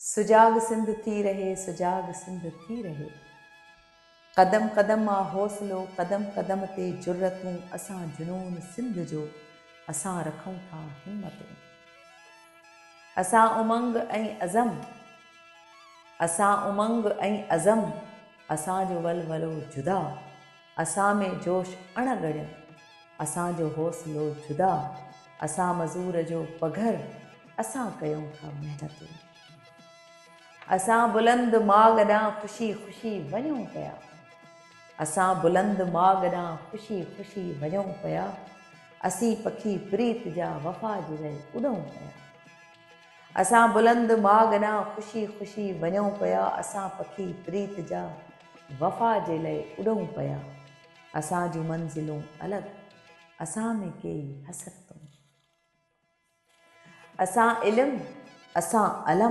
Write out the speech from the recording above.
सुजाग सिंध थी रहे, सुजाग सिंध थी रहे। कदम कदम मां हौसलो, कदम कदम ते जुर्रतूं। असां जुनून सिंध जो, असां रखूं था हिम्मतूं। असां उमंग ऐं अज़म, असां उमंग ऐं अज़म। असांजो वलवलो जुदा, असां में जोश अणगढ़। असांजो हौसलो जुदा, असां मज़ूर जो पघर। असां कयूं था महिनतूं। असां बुलंद माग ॾांहुं ख़ुशी ख़ुशी वञूं पिया। असां बुलंद माग ॾांहुं ख़ुशी ख़ुशी वञूं पिया। असीं पखी प्रीत जा वफ़ा जे लाइ उॾूं पिया। असां बुलंद माग ॾांहुं ख़ुशी ख़ुशी वञूं पिया। असां पखी प्रीत जा वफ़ा जे लाइ उॾूं पिया। असां जूं मंज़िलूं अलॻि, असां में कई हसरतूं। असां इल्मु, असां अलम।